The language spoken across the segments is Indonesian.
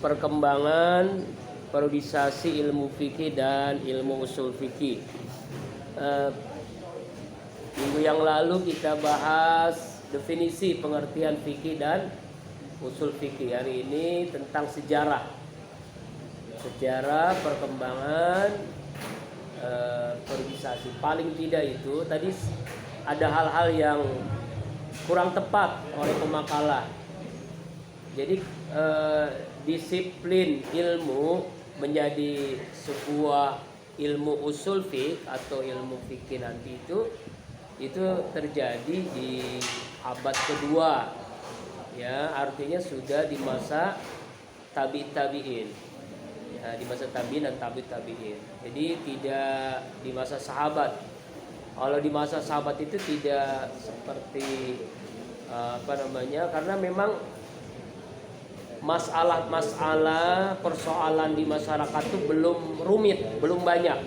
perkembangan periodisasi ilmu fikih dan ilmu usul fikih. Minggu yang lalu kita bahas definisi pengertian fikih dan usul fikih. Hari ini tentang sejarah perkembangan periodisasi. Paling tidak itu tadi ada hal-hal yang kurang tepat oleh pemakalah. Jadi disiplin ilmu menjadi sebuah ilmu usul fiqh atau ilmu fikih nanti itu terjadi di abad kedua, ya, artinya sudah di masa tabi'in, ya, di masa tabi'in dan tabi'in. Jadi tidak di masa sahabat. Kalau di masa sahabat itu tidak seperti karena memang masalah persoalan di masyarakat itu belum rumit, belum banyak.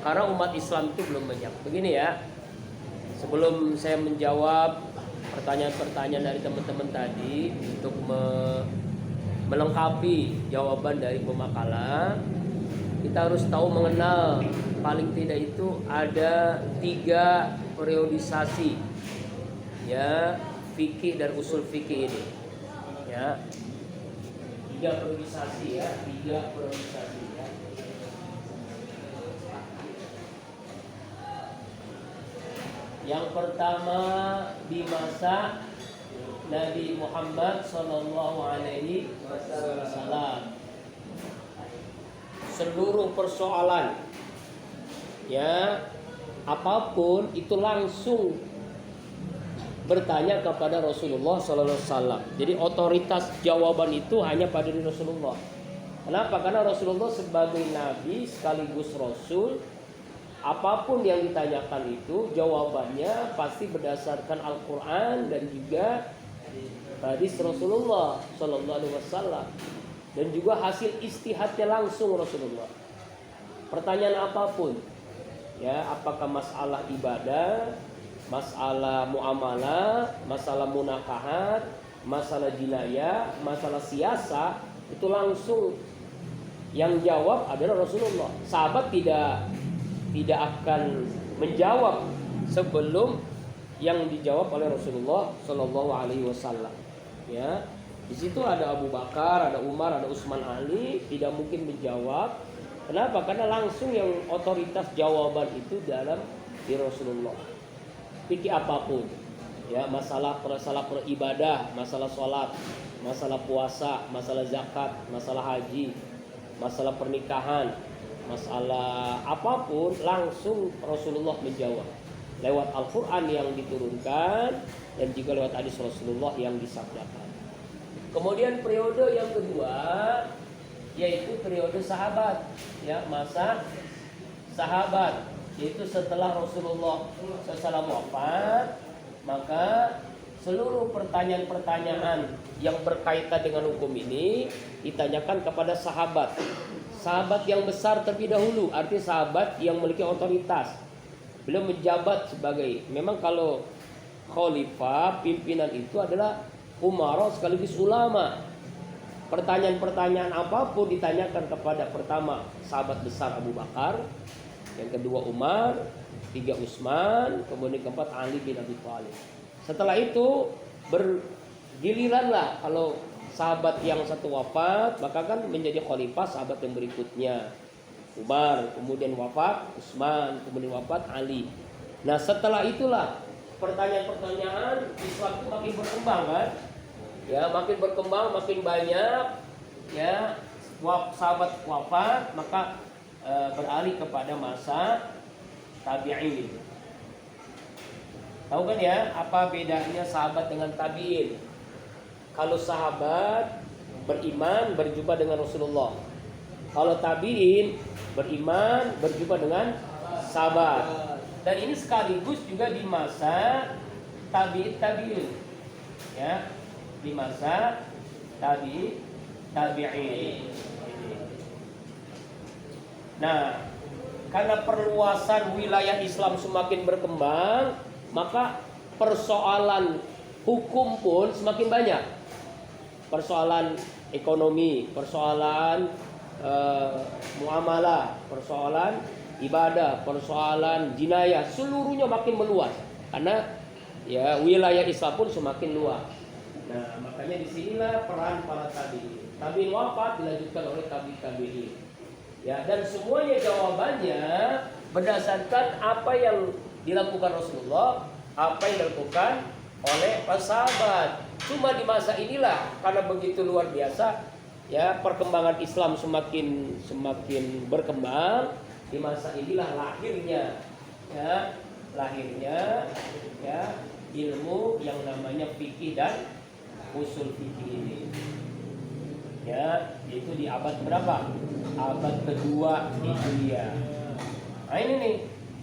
Karena umat Islam itu belum banyak. Begini ya, sebelum saya menjawab pertanyaan-pertanyaan dari teman-teman tadi untuk melengkapi jawaban dari pemakalah, kita harus tahu mengenal paling tidak itu ada 3 periodisasi, ya, fikih dan usul fikih ini, ya. 3 periodisasi ya. Yang pertama di masa Nabi Muhammad Sallallahu Alaihi Wasallam. Seluruh persoalan, ya, apapun itu langsung bertanya kepada Rasulullah Sallallahu Alaihi Wasallam. Jadi otoritas jawaban itu hanya pada diri Rasulullah. Kenapa? Karena Rasulullah sebagai Nabi sekaligus Rasul, apapun yang ditanyakan itu jawabannya pasti berdasarkan Al-Quran dan juga hadis Rasulullah Sallallahu Alaihi Wasallam, dan juga hasil istihadnya langsung Rasulullah. Pertanyaan apapun, ya, apakah masalah ibadah, masalah muamalah, masalah munakahat, masalah jinayah, masalah siasa, itu langsung yang jawab adalah Rasulullah. Sahabat tidak akan menjawab sebelum yang dijawab oleh Rasulullah Shallallahu Alaihi Wasallam. Ya, di situ ada Abu Bakar, ada Umar, ada Utsman, Ali, tidak mungkin menjawab. Kenapa? Karena langsung yang otoritas jawaban itu dalam di Rasulullah. Fikih apapun, ya, masalah beribadah, masalah sholat, masalah puasa, masalah zakat, masalah haji, masalah pernikahan, masalah apapun langsung Rasulullah menjawab lewat Al-Quran yang diturunkan dan juga lewat hadis Rasulullah yang disabdakan. Kemudian periode yang kedua yaitu periode sahabat, ya, masa sahabat, yaitu setelah Rasulullah SAW wafat, maka seluruh pertanyaan-pertanyaan yang berkaitan dengan hukum ini ditanyakan kepada sahabat yang besar terlebih dahulu, artinya sahabat yang memiliki otoritas. Beliau menjabat sebagai, memang kalau khalifah, pimpinan itu adalah umara sekaligus ulama. Pertanyaan-pertanyaan apapun ditanyakan kepada pertama sahabat besar Abu Bakar, yang kedua Umar, 3 Utsman, kemudian keempat Ali bin Abi Thalib. Setelah itu bergiliranlah, kalau sahabat yang satu wafat, maka kan menjadi khalifah sahabat yang berikutnya. Umar, kemudian wafat Utsman, kemudian wafat Ali. Nah, setelah itulah pertanyaan-pertanyaan Islam itu makin berkembang, kan? Ya, makin berkembang, makin banyak, ya, sahabat wafat, maka beralih kepada masa tabi'in. Tahu kan ya apa bedanya sahabat dengan tabi'in? Kalau sahabat beriman berjumpa dengan Rasulullah. Kalau tabi'in beriman berjumpa dengan sahabat. Dan ini sekaligus juga di masa tabi'in. Ya, di masa tabi'in. Nah, karena perluasan wilayah Islam semakin berkembang, maka persoalan hukum pun semakin banyak. Persoalan ekonomi, persoalan muamalah, persoalan ibadah, persoalan jinayah, seluruhnya makin meluas karena ya wilayah Islam pun semakin luas. Nah, makanya disinilah peran para tabi'in wafat dilanjutkan oleh tabi'in. Ya, dan semuanya jawabannya berdasarkan apa yang dilakukan Rasulullah, apa yang dilakukan oleh para sahabat. Cuma di masa inilah karena begitu luar biasa ya perkembangan Islam semakin berkembang, di masa inilah lahirnya ya ilmu yang namanya fikih dan usul fikih ini. Ya, itu di abad berapa? Abad kedua Hijriah. Nah ini nih.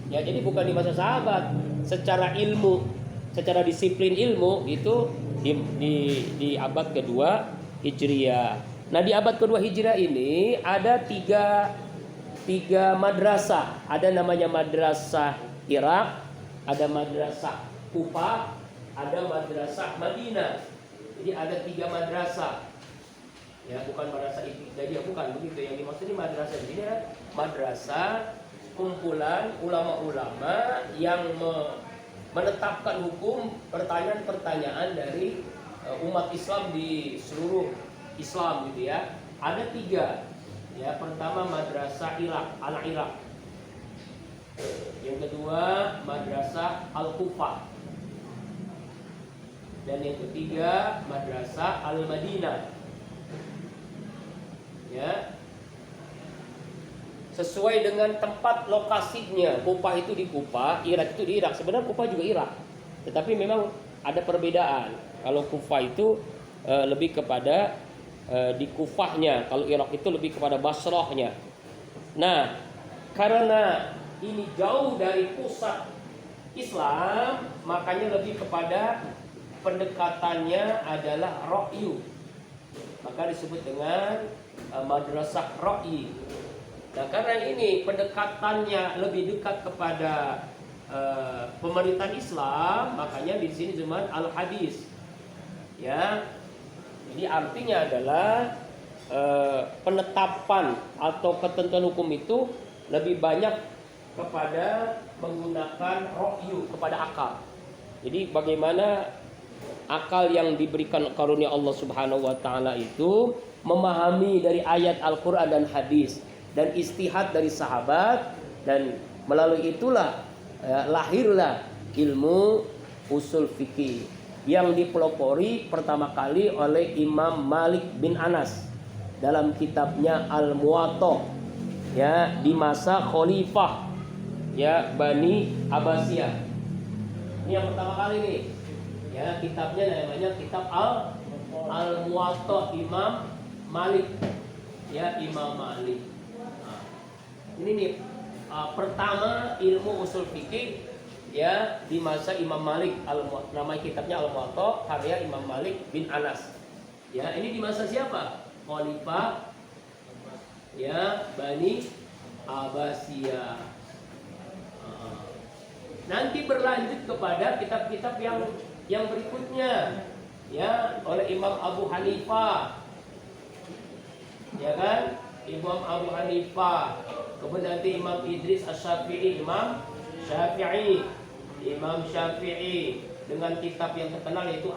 Ya, jadi bukan di masa sahabat. Secara ilmu, secara disiplin ilmu itu di abad kedua Hijriah. Nah, di abad kedua Hijriah ini ada tiga madrasah. Ada namanya madrasah Irak, ada madrasah Kufah, ada madrasah Madinah. Jadi ada 3 madrasah. Ya, bukan madrasah ibtidaiyah, bukan begitu. Yang dimaksud ini madrasah ini adalah madrasah kumpulan ulama-ulama yang menetapkan hukum pertanyaan-pertanyaan dari umat Islam di seluruh Islam gitu ya. Ada 3. Ya, pertama madrasah Irak, Al-Irak. Yang kedua madrasah Al-Kufah. Dan yang ketiga madrasah Al-Madinah. Ya, sesuai dengan tempat lokasinya. Kufah itu di Kufah, Irak itu di Irak. Sebenarnya Kufah juga Irak, tetapi memang ada perbedaan. Kalau Kufah itu lebih kepada di Kufahnya, kalau Irak itu lebih kepada Basrahnya. Nah, karena ini jauh dari pusat Islam, makanya lebih kepada pendekatannya adalah ra'yu. Maka disebut dengan madrasah ra'yi. Nah, karena ini pendekatannya lebih dekat kepada pemerintahan Islam, makanya di sini disebut al-hadis. Ya. Jadi artinya adalah penetapan atau ketentuan hukum itu lebih banyak kepada menggunakan ra'yu, kepada akal. Jadi bagaimana akal yang diberikan karunia Allah Subhanahu wa taala itu memahami dari ayat Al-Qur'an dan hadis dan istihad dari sahabat, dan melalui itulah lahirlah ilmu usul fikih yang dipelopori pertama kali oleh Imam Malik bin Anas dalam kitabnya Al-Muwatta ya di masa khalifah ya Bani Abbasiyah. Ini yang pertama kali nih. Ya, kitabnya namanya kitab Al-Muwatta Imam Malik. Ya, Imam Malik. Nah, ini nih pertama ilmu usul fikih ya di masa Imam Malik. Nama kitabnya Al-Muwatta karya Imam Malik bin Anas. Ya, ini di masa siapa? Khalifah ya Bani Abbasiyah. Nanti berlanjut kepada kitab-kitab yang berikutnya ya oleh Imam Abu Hanifah. Ya kan? Imam Abu Hanifah. Kemudian nanti Imam Idris Asy-Syafi'i, Imam Syafi'i dengan kitab yang terkenal yaitu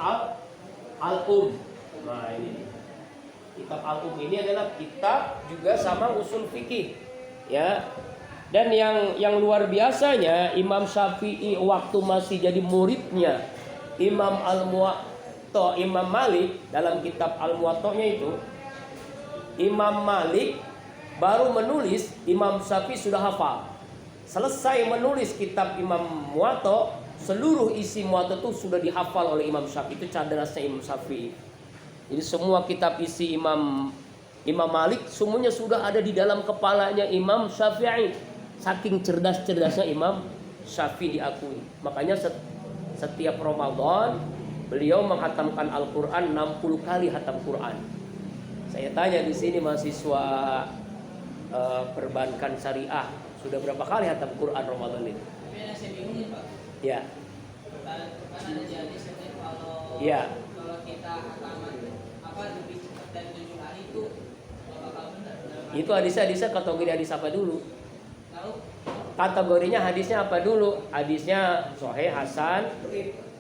Al-Um. Nah, ini kitab Al-Um ini adalah kitab juga sama usul fikih. Ya. Dan yang luar biasanya Imam Syafi'i waktu masih jadi muridnya Imam Al-Muwatta, Imam Malik, dalam kitab Al-Muwatta'nya itu Imam Malik baru menulis, Imam Syafi'i sudah hafal. Selesai menulis kitab Imam Muwatta, seluruh isi Muwatta itu sudah dihafal oleh Imam Syafi'i. Itu cadarasnya Imam Syafi'i. Jadi semua kitab isi Imam Malik semuanya sudah ada di dalam kepalanya Imam Syafi'i. Saking cerdas-cerdasnya Imam Syafi'i diakui. Makanya setiap Ramadan beliau menghatamkan Al-Quran 60 kali hatam Quran. Saya tanya di sini mahasiswa perbankan syariah, sudah berapa kali hatam Quran Ramadan ini? Saya bingung nih Pak. Ya. Karena jadi kalau Ya. kita hataman lebih cepat dari 7 Itu hadisnya kategori hadis apa dulu? Kategorinya hadisnya apa dulu? Hadisnya sahih, hasan,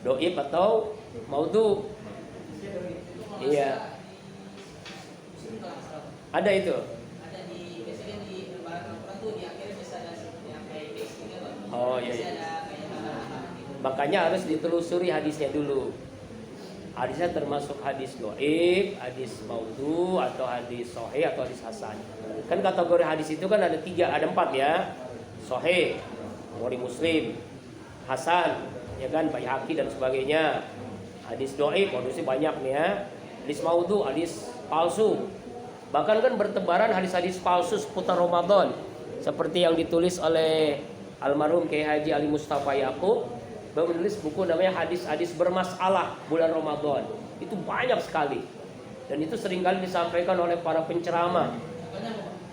dhaif atau maudhu? Iya. Ada itu. Ada biasanya di lembaran Al-Quran tuh di akhirnya bisa ada yang kayak case gitu, Pak. Oh iya. Ada kayak tambahan. Makanya harus ditelusuri hadisnya dulu. Hadisnya termasuk hadis dhaif, hadis maudhu, atau hadis sahih atau hadis hasan. Kan kategori hadis itu kan ada 3, ada 4 ya. Sahih, Bukhari Muslim, hasan, ya kan, Baihaqi dan sebagainya. Hadis dhaif, hadisnya banyak nih ya. Hadis maudhu, hadis palsu. Bahkan kan bertebaran hadis-hadis palsu seputar Ramadan. Seperti yang ditulis oleh almarhum Kiai Haji Ali Mustafa Yaqub. Beliau menulis buku namanya Hadis-hadis Bermasalah Bulan Ramadan. Itu banyak sekali. Dan itu seringkali disampaikan oleh para penceramah.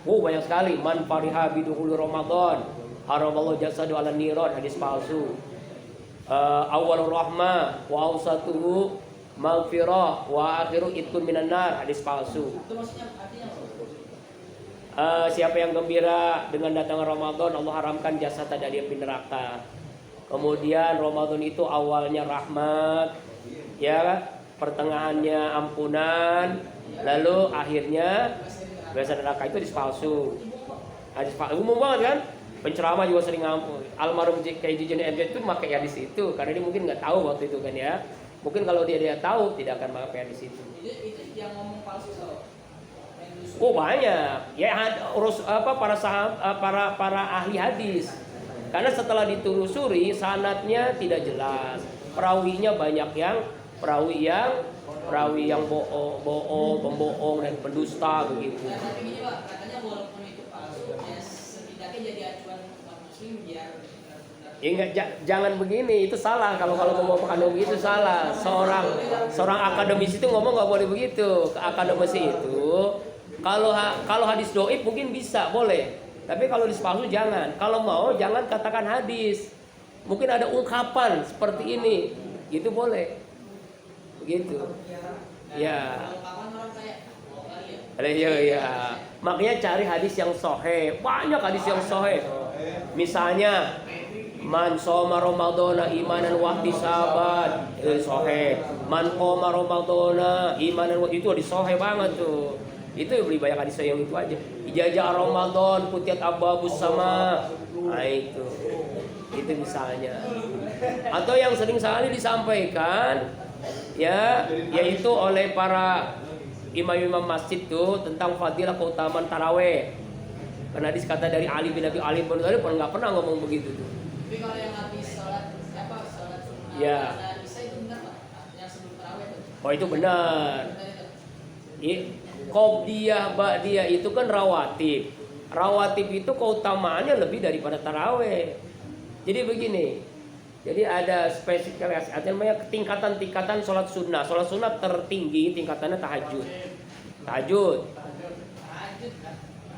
Oh, banyak sekali. Man fariha bidukhuli Ramadan, haramallahu jasadu ala niran, hadis palsu. Awalur rahmah wa awsatuhu maghfirah wa akhiru itqun minan nar, hadis palsu. Itu maksudnya artinya Siapa yang gembira dengan datangnya Ramadan, Allah haramkan jasa dari api neraka. Kemudian Ramadan itu awalnya rahmat, ya, pertengahannya ampunan, lalu akhirnya bebas neraka. Itu hadis palsu. Hadis palsu umum banget kan? Penceramah juga sering ngampun. Almarhum Kiai Jijun MJ itu pakai hadis itu karena dia mungkin nggak tahu waktu itu kan ya. Mungkin kalau dia tahu tidak akan pakai hadis itu. itu yang ngomong palsu so. Oh banyak. Ya para sahabat, para ahli hadis. Karena setelah ditelusuri sanadnya tidak jelas. Perawinya banyak yang perawi yang bohong, pembohong dan pendusta begitu. Nah, tapi gini Pak, katanya walaupun itu palsu, ya setidaknya jadi acuan umat muslim biar Ya enggak, jangan begini, itu salah. Kalau ngomong akademisi itu salah. Seorang akademisi itu ngomong nggak boleh begitu. Ke akademisi itu kalau hadis dhaif mungkin bisa, boleh. Tapi kalau hadis palsu jangan. Kalau mau jangan katakan hadis. Mungkin ada ungkapan seperti ini, gitu boleh. Begitu. Ya. Ya. Makanya cari hadis yang sahih. Banyak hadis yang sahih. Misalnya man shoma ramadhana imanan wa ihtisaban, sahih. Man qoma ramadhana imanan wa, itu hadis sahih banget tuh. Itu beli banyak hadis yang itu aja. Ijazah Ramadan putiat abwabus sama. Nah itu misalnya. Atau yang sering sekali disampaikan ya, yaitu oleh para imam-imam masjid tuh tentang fadilah keutamaan taraweh. Karena hadis kata dari Ali bin Abi Thalib nggak pernah ngomong begitu tuh. Tapi kalau yang habis sholat sunnah ya. Isya itu benar Pak? Yang sebelum tarawih itu? Oh itu benar. Qobliyah ba'diyah itu kan rawatib. Rawatib itu keutamaannya lebih daripada taraweh. Jadi begini. Jadi ada spesifikasi, namanya tingkatan sholat sunnah. Sholat sunnah tertinggi tingkatannya tahajud.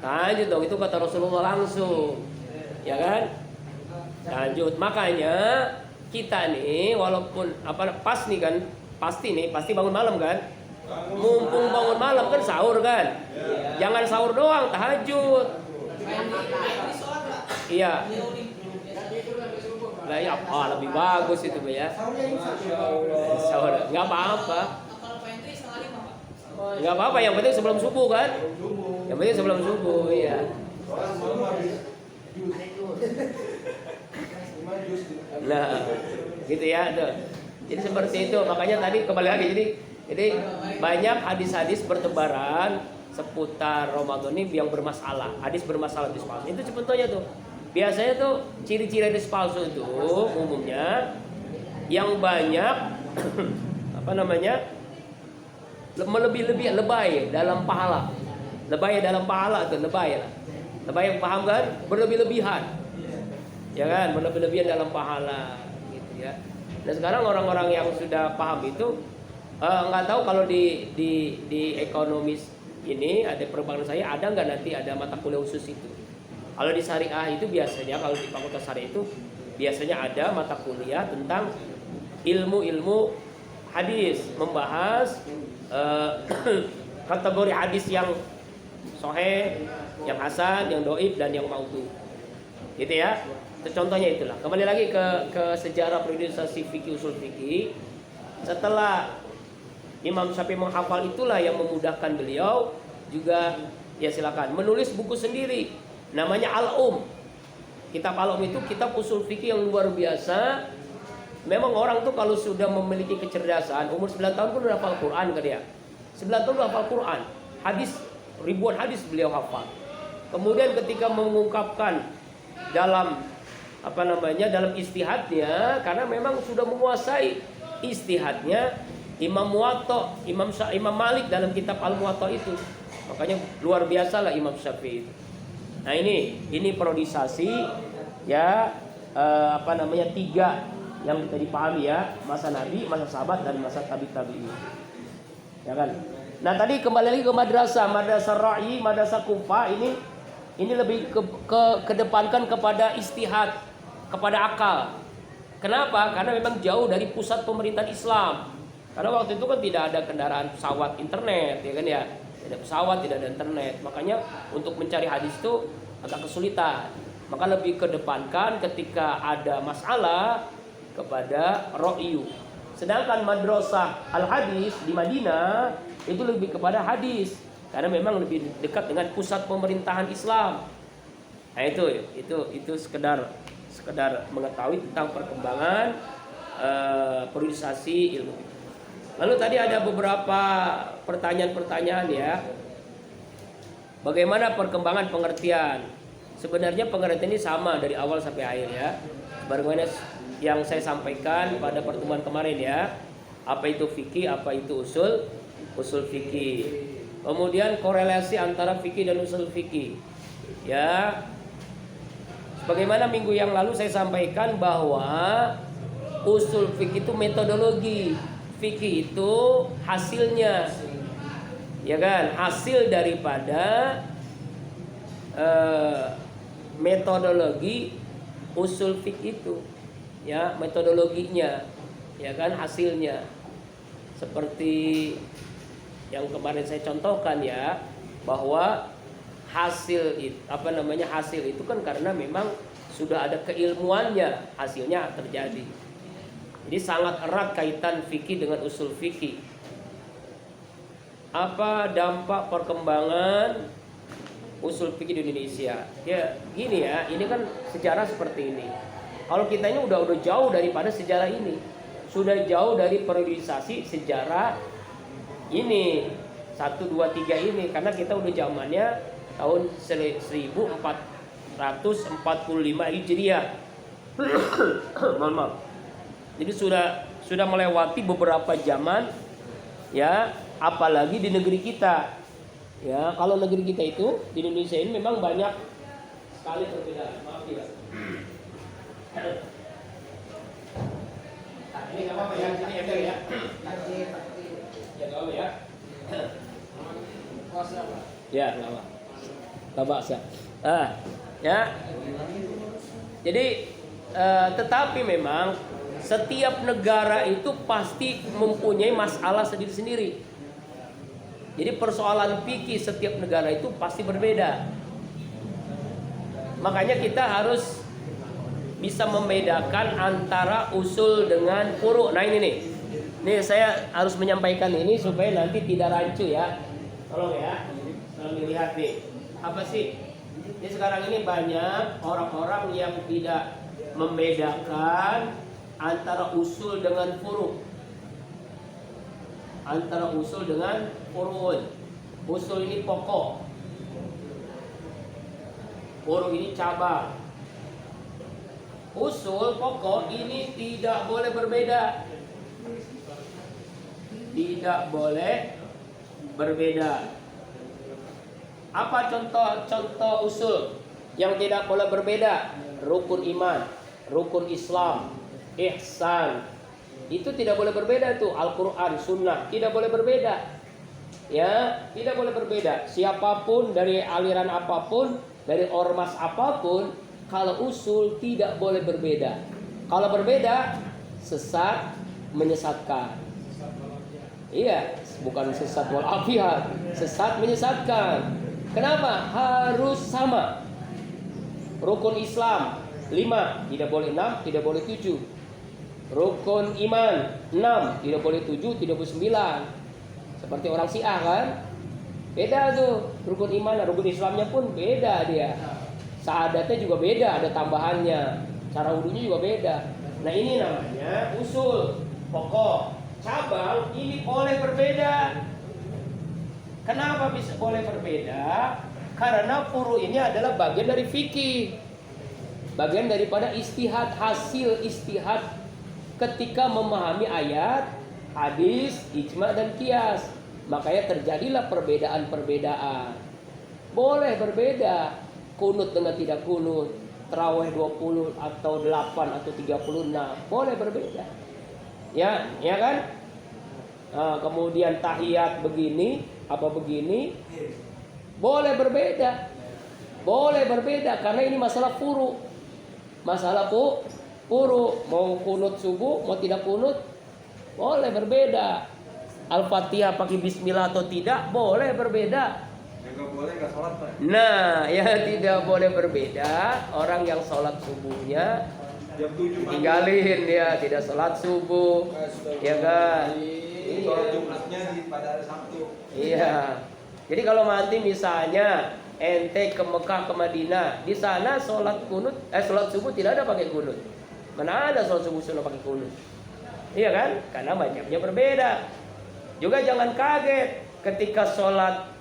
Tahajud dong, itu kata Rasulullah langsung. Ya kan? Tahajud. Makanya kita nih walaupun pas nih kan, pasti bangun malam kan? Mumpung bangun malam kan sahur kan? Jangan sahur doang, tahajud. Iya. Lah ya, lebih bagus itu ya. Sahur. Enggak apa-apa. Enggak apa-apa, yang penting sebelum subuh kan? Yang penting sebelum subuh, iya. Nah, gitu ya, tuh. Jadi seperti itu. Makanya tadi kembali lagi jadi banyak hadis-hadis bertebaran seputar Ramadan ini yang bermasalah. Hadis bermasalah, hadis palsu. Itu sebetulnya tuh. Biasanya tuh ciri-ciri hadis palsu itu umumnya yang banyak melebih-lebih lebay dalam pahala. Lebay dalam pahala tuh, lebay lah. Lebay yang paham kan? Berlebih-lebihan. Ya kan? Berlebih-lebihan dalam pahala gitu ya. Nah, sekarang orang-orang yang sudah paham itu nggak tahu kalau di ekonomis ini ada perbankan saya ada nggak nanti ada mata kuliah khusus itu. Kalau di syariah itu biasanya kalau di fakultas syariah itu biasanya ada mata kuliah tentang ilmu hadis, membahas kategori hadis yang sahih, yang hasan, yang dhaif dan yang maudhu. Gitu ya. Itu contohnya itulah. Kembali lagi ke sejarah periodisasi fikih usul fikih. Setelah Imam Syafi'i menghafal, itulah yang memudahkan beliau juga ya silakan menulis buku sendiri namanya Al-Um. Kitab Al-Um itu kitab usul fikih yang luar biasa. Memang orang tuh kalau sudah memiliki kecerdasan, umur 9 tahun pun udah hafal Quran kan ya. 9 tahun udah hafal Quran. Hadis, ribuan hadis beliau hafal. Kemudian ketika mengungkapkan dalam dalam istihadnya, karena memang sudah menguasai istihadnya Imam Muwatta, Imam Malik dalam kitab Al-Muwatta itu. Makanya luar biasa lah Imam Syafi'i itu. Nah ini periodisasi ya tiga yang kita dipahami ya, masa Nabi, masa sahabat dan masa tabi'in. Ya kan? Nah tadi kembali lagi ke madrasah Ra'i, madrasah Kufah ini lebih kedepankan kepada istihad, kepada akal. Kenapa? Karena memang jauh dari pusat pemerintahan Islam. Karena waktu itu kan tidak ada kendaraan pesawat internet, ya kan ya. Tidak ada pesawat, tidak ada internet. Makanya untuk mencari hadis itu agak kesulitan. Maka lebih kedepankan ketika ada masalah kepada Ra'yu. Sedangkan madrasah Al-Hadis di Madinah itu lebih kepada hadis. Karena memang lebih dekat dengan pusat pemerintahan Islam. Nah itu sekedar mengetahui tentang perkembangan periodisasi ilmu. Lalu tadi ada beberapa pertanyaan-pertanyaan ya. Bagaimana perkembangan pengertian? Sebenarnya pengertian ini sama dari awal sampai akhir ya. Bagaimana yang saya sampaikan pada pertemuan kemarin ya. Apa itu fikih, apa itu usul fikih. Kemudian korelasi antara fikih dan usul fikih. Ya. Bagaimana minggu yang lalu saya sampaikan bahwa usul fikih itu metodologi, fikih itu hasilnya, ya kan, hasil daripada metodologi usul fikih itu, ya metodologinya, ya kan, hasilnya. Seperti yang kemarin saya contohkan ya, bahwa hasil itu kan karena memang sudah ada keilmuannya, hasilnya terjadi. Jadi sangat erat kaitan fikih dengan usul fikih. Apa dampak perkembangan usul fikih di Indonesia? Ya gini ya, ini kan sejarah seperti ini. Kalau kita ini udah jauh daripada sejarah ini, sudah jauh dari periodisasi sejarah ini 1, 2, 3 ini, karena kita udah zamannya tahun 1445 Hijriah. Mohon maaf. Jadi sudah melewati beberapa zaman ya, apalagi di negeri kita. Ya, kalau negeri kita itu di Indonesia ini memang banyak sekali perbedaan. Maaf ya. Ini enggak apa-apa ya, sini ember ya. Ya enggak apa ya. Ya, enggak apa. Tabaksa. Ya. Jadi tetapi memang setiap negara itu pasti mempunyai masalah sendiri-sendiri. Jadi persoalan fikih setiap negara itu pasti berbeda. Makanya kita harus bisa membedakan antara usul dengan furu'. Nah ini nih. Nih saya harus menyampaikan ini supaya nanti tidak rancu ya. Tolong ya. Tolong dilihat nih. Apa sih? Jadi sekarang ini banyak orang-orang yang tidak membedakan antara usul dengan furu'. Antara usul dengan furu'un. Usul ini pokok, furu' ini cabang. Usul pokok ini tidak boleh berbeda. Tidak boleh berbeda. Apa contoh usul yang tidak boleh berbeda? Rukun iman, rukun Islam, ihsan. Itu tidak boleh berbeda tuh. Al-Quran, Sunnah tidak boleh berbeda. Ya, tidak boleh berbeda. Siapapun dari aliran apapun, dari ormas apapun, kalau usul tidak boleh berbeda. Kalau berbeda, sesat, menyesatkan. Iya, bukan sesat walafiat, sesat menyesatkan. Kenapa? Harus sama. Rukun Islam 5, tidak boleh 6, tidak boleh 7. Rukun iman 6, tidak boleh 7, tidak boleh 9. Seperti orang Syiah kan? Beda tuh. Rukun iman, rukun Islamnya pun beda dia. Syahadatnya juga beda, ada tambahannya. Cara wudunya juga beda. Nah, ini namanya usul. Pokok. Cabang ini boleh berbeda. Kenapa bisa boleh berbeda? Karena furu ini adalah bagian dari fikih. Bagian daripada istihad, hasil istihad ketika memahami ayat, hadis, ijma dan qiyas. Makanya terjadilah perbedaan-perbedaan. Boleh berbeda. Kunut dengan tidak kunut, tarawih 20 atau 8 atau 36, boleh berbeda. Ya kan? Nah, kemudian tahiyat begini, apa begini, boleh berbeda. Boleh berbeda karena ini masalah furu. Masalah furu, mau kunut subuh, mau tidak kunut, boleh berbeda. Al-Fatihah pakai bismillah atau tidak, boleh berbeda. Nggak boleh nggak sholat, Pak. Nah, ya tidak boleh berbeda. Orang yang sholat subuhnya Jam 7 tinggalin dia, tidak sholat subuh, ya kan? Sholat Jumatnya pada hari Sabtu. Iya. Jadi kalau nanti misalnya ente ke Mekah ke Madinah, di sana sholat subuh tidak ada pakai kunut. Mana ada sholat subuh sunnah pakai kunut? Iya kan? Karena macamnya berbeda. Juga jangan kaget ketika sholat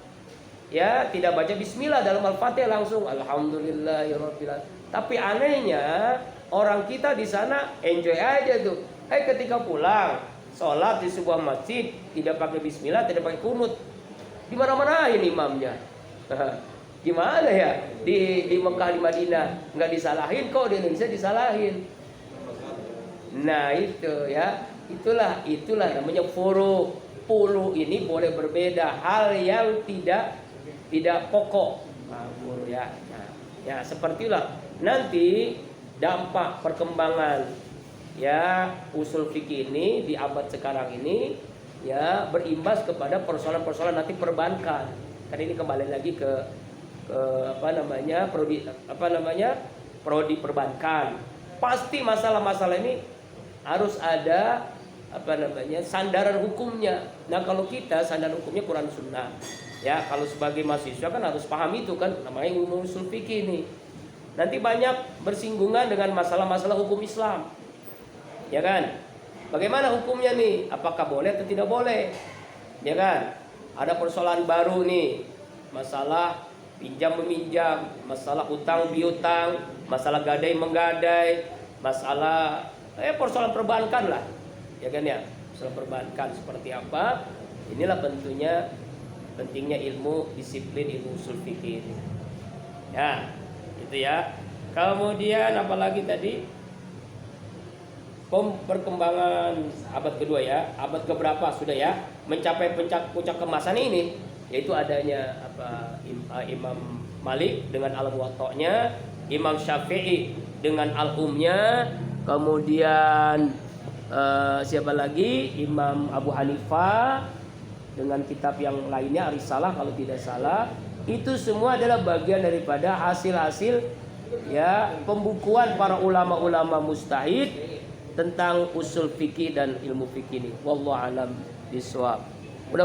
ya tidak baca bismillah dalam Al-Fatihah, langsung alhamdulillahirabbil alamin. Tapi anehnya orang kita di sana enjoy aja tuh. Ketika pulang sholat di sebuah masjid tidak pakai bismillah, tidak pakai kunut. Di mana-manain imamnya. Gimana ya? Di Mekah di Madinah nggak disalahin, kok di Indonesia disalahin. Nah, itu ya. Itulah namanya furu. Furu ini boleh berbeda, hal yang tidak pokok. Nah, furu ya. Nah, ya sepertilah nanti dampak perkembangan ya usul fikih ini di abad sekarang ini ya berimbas kepada persoalan-persoalan nanti perbankan. Kan ini kembali lagi ke prodi perbankan. Pasti masalah-masalah ini harus ada sandaran hukumnya. Nah, kalau kita sandaran hukumnya Quran Sunnah. Ya, kalau sebagai mahasiswa kan harus paham itu kan, namanya ilmu usul fikih ini. Nanti banyak bersinggungan dengan masalah-masalah hukum Islam. Ya kan? Bagaimana hukumnya nih? Apakah boleh atau tidak boleh? Ya kan? Ada persoalan baru nih. Masalah pinjam meminjam, masalah utang piutang, masalah gadai menggadai, masalah persoalan perbankan lah. Ya kan ya? Persoalan perbankan seperti apa? Inilah pentingnya ilmu disiplin ilmu usul fikih ini. Ya, itu ya. Kemudian apalagi tadi? Perkembangan abad kedua ya, abad keberapa sudah ya, mencapai puncak kemasan ini, yaitu adanya Imam Malik dengan al-Muwatta'nya, Imam Syafi'i dengan al-Umnya, kemudian siapa lagi, Imam Abu Hanifah dengan kitab yang lainnya, Risalah kalau tidak salah. Itu semua adalah bagian daripada hasil-hasil ya pembukuan para ulama-ulama mustahid tentang usul fikih dan ilmu fikih ini. Wallahu alam bishawab.